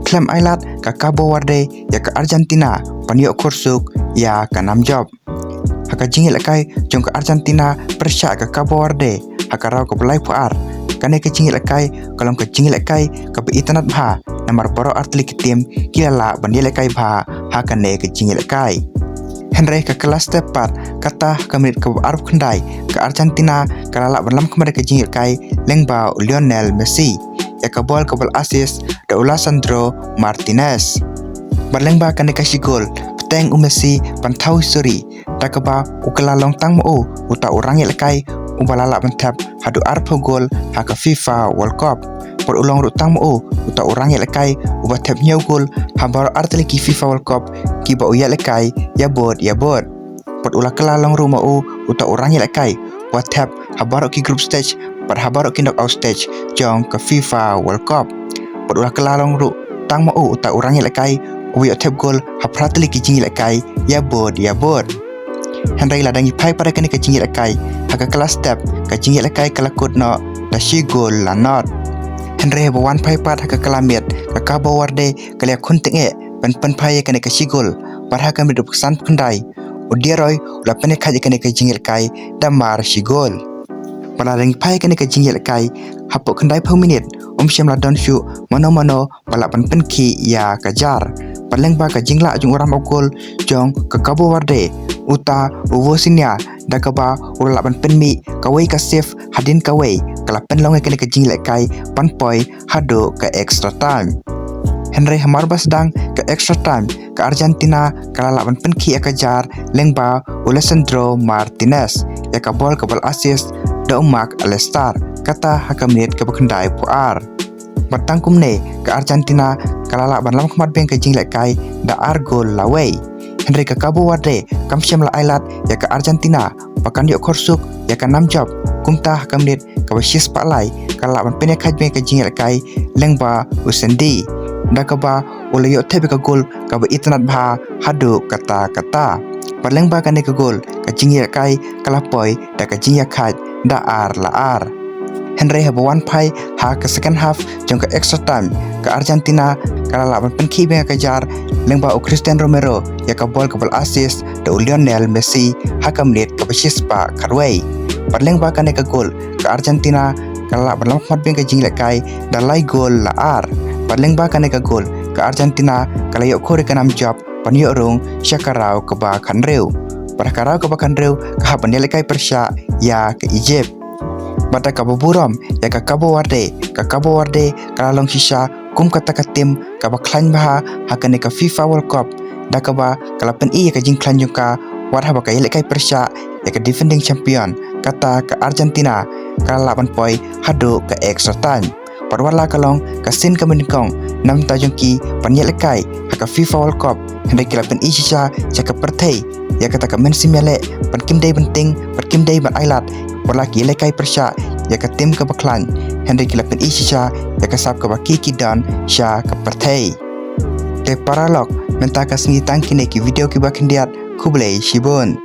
khlem ailat ka cabo verde ya ka Argentina panyo khorsuk ya ka namjob haka jingil kai jong ka Argentina persya ka cabo verde haka raw ka belai puar kane ka jingil kai kalong ka jingil kai ka itanat bha namar boro artli kitim kilala bandile kai bha haka ne ka jingil kai Henry ka kelas tepat kata kamit ke Arab kendai ke Argentina kalala berlam kemari ke jingil kai lengba Lionel Messi ya ka bol ke bal asis da Sandro Martinez berlengba kan dikasih gol bteng Messi pan thaw suri da ka ba ukala long tang mo uta orang yel kai ubalala bentap hadu arpo gol ha ka FIFA World Cup por ulong rutang mo uta orang yel kai uba tap nyau gol ha bar artli ki FIFA World Cup ki ba uyel kai ya bod por ula kala long rumah uta orang yel kai wa tap ha bar ki group stage par ha bar ki knockout stage jong ka FIFA World Cup por ula kala long ru tang mo uta orang yel kai uya tap gol ha pratli ki jingil kai ya bod Henry ladangi pai pada kene ka jingil kai haka kelas step ka jingil kai kala kod no da shi gol la not Henry hebo wan pai pat haka kalamiat ka cabo verde kala khunting e pen pai kene ka shi gol par haka mi duk san khandai udieroi la pene khaji kene ka jingil kai da mar shi gol pada ring pai kene ka jingil kai hapo khandai phau minit syam la don shu mano pala pen ki ya kajar paleng ba ka jingla jung orang gol jong ka cabo verde uta uwo sinya da ka ba ula pen mi kawai ka save hadin kawai kala pen long kene ka jingla kai pan poi hado ka extra time Henry hamar bas dang ka extra time ka Argentina kala la pen ki ya kajar lengba Sandro Martinez ya ka bol ka bal assist da umak alestar kata haka menit ke bekendai puar batang kumne ke Argentina kalala banlam kemat beng ke jinglek kai da argol lawei Henry ke cabo verde kam syam la ailat ya ke Argentina pakan yok korsuk ya ke namjob kumta haka menit ke basis palai kalala ban penek kaj beng ke jinglek kai lengba usendi da ke ba ule yok tebe ke gol ke ba itnat bha hadu kata Perlengba kan ke gol ke jinglek kai kalapoi da ke jinglek kaj da ar la ar Henry hebo one pai ha ke second half jong ke extra time ke Argentina kalala ban pen ki beng kejar lengba Cristiano Romero ya ka bol ke bal assist da Lionel Messi ha ka menit ke basis pa karwei perlengba kan ke gol ke Argentina kalala ban lam khat beng ke jinglek kai da lai gol la ar perlengba kan ke gol ke Argentina kalayo khore ke nam job panyo rong syakarau ke ba kanreu perkarau ke ba kanreu ke ha pandele kai persya ya ke Egypt Bata kabuburam ya ka cabo verde kala long shisha kum kata ka tim ka ba khlan baha hakane ka FIFA World Cup da ka ba kala pen ya ka jing khlan ka war ha ba ka yele kai persya ya ka defending champion kata ka Argentina kala ban poi hado ka extra time parwala kalong ka sin ka menikong nam ta jongki pan yele kai ha ka FIFA World Cup hende kala pen shisha ja ka perthei ya kata ka Messi mele pan kim dei penting pan kim dei ban ailat Perlaki lekai persya ya ke tim ke baklan Henry kilapen isya ya ke sab ke baki kidan sya ke pertei te paralog mentaka sengi tangkine ki video ki bakindiat kublei shibun